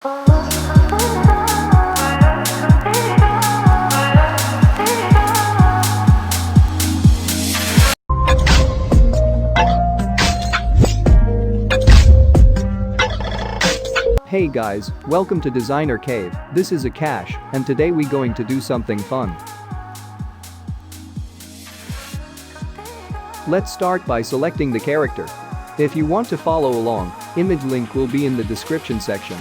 Hey guys, welcome to Designer Cave. This is Akash, and today we going to do something fun. Let's start by selecting the character. If you want to follow along, image link will be in the description section.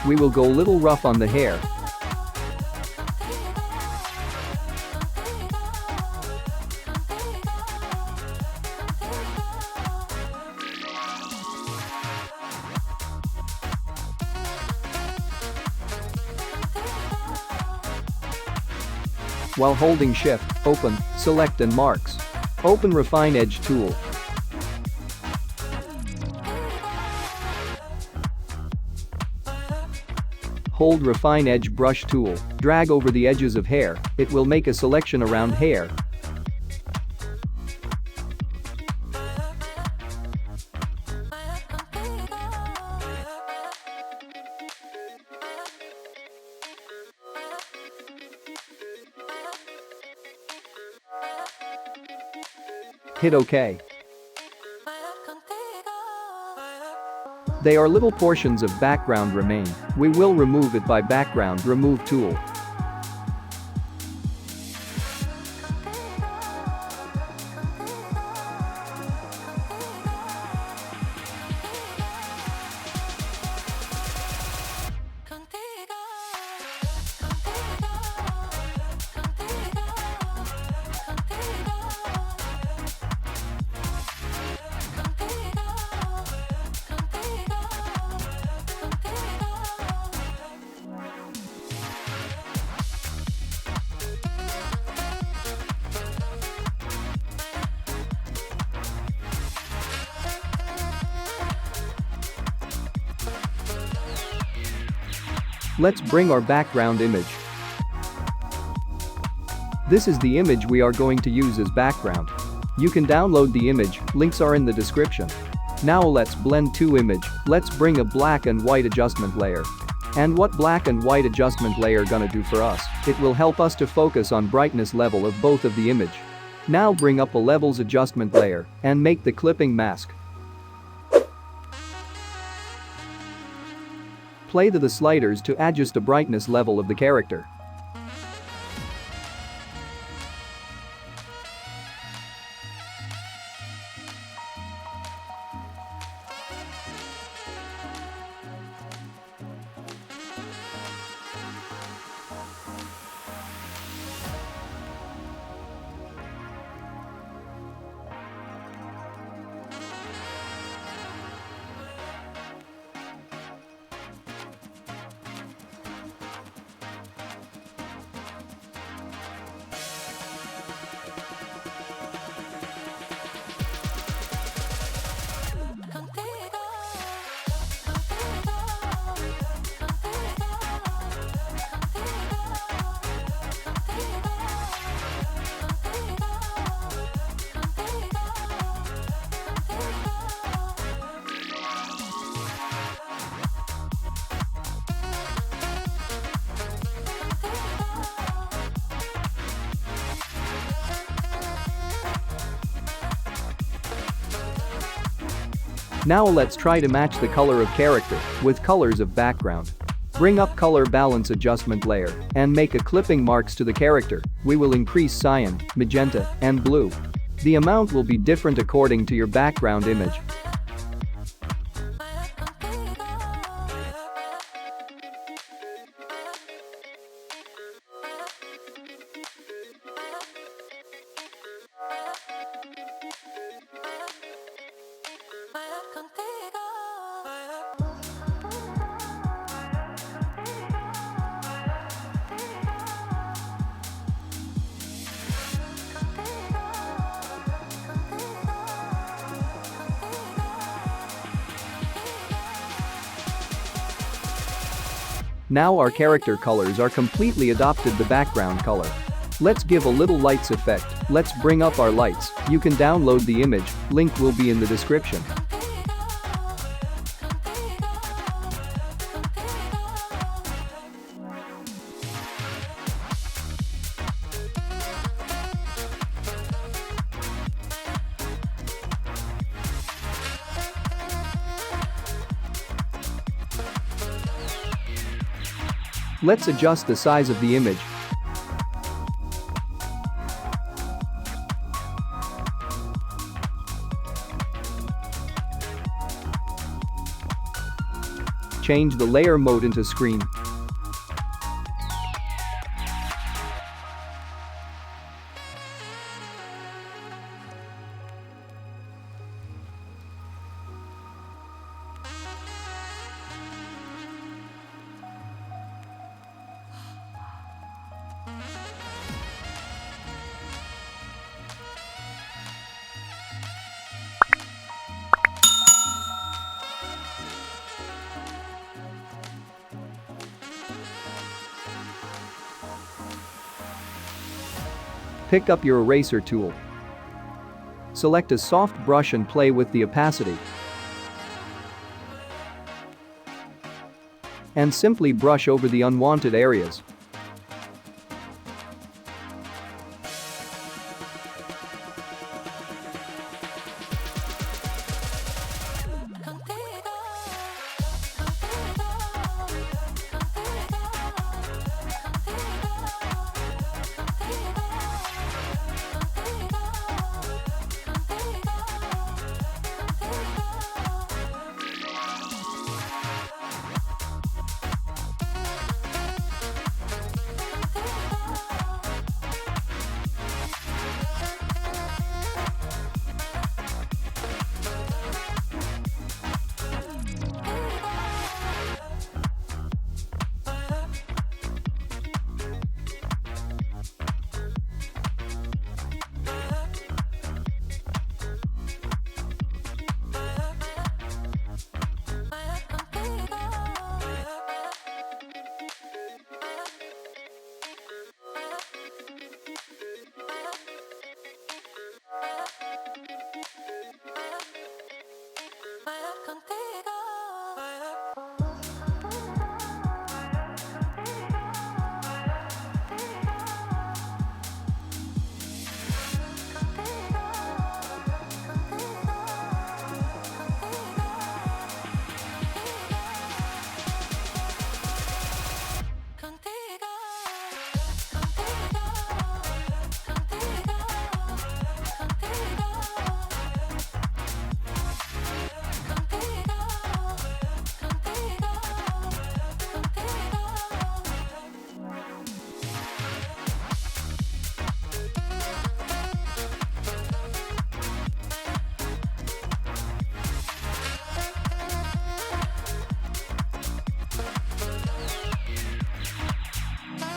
We will go a little rough on the hair. While holding Shift, open, select and marks. Open Refine Edge tool. Hold Refine Edge brush tool, drag over the edges of hair, it will make a selection around hair. Hit OK. They are little portions of background remain. We will remove it by background remove tool. Let's bring our background image. This is the image we are going to use as background. You can download the image, links are in the description. Now let's blend to image, let's bring a black and white adjustment layer. And what black and white adjustment layer gonna do for us? It will help us to focus on brightness level of both of the image. Now bring up a levels adjustment layer and make the clipping mask. Play the sliders to adjust the brightness level of the character. Now let's try to match the color of character with colors of background. Bring up color balance adjustment layer and make a clipping marks to the character. We will increase cyan, magenta, and blue. The amount will be different according to your background image. Now our character colors are completely adopted the background color. Let's give a little lights effect. Let's bring up our lights. You can download the image, link will be in the description. Let's adjust the size of the image. Change the layer mode into screen. Pick up your eraser tool. Select a soft brush and play with the opacity. And simply brush over the unwanted areas.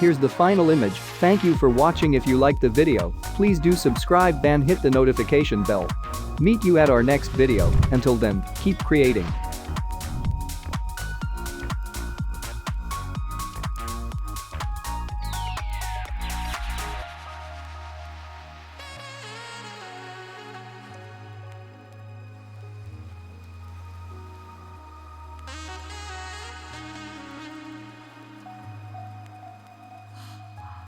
Here's the final image. Thank you for watching. If you liked the video, please do subscribe and hit the notification bell. Meet you at our next video. Until then, keep creating.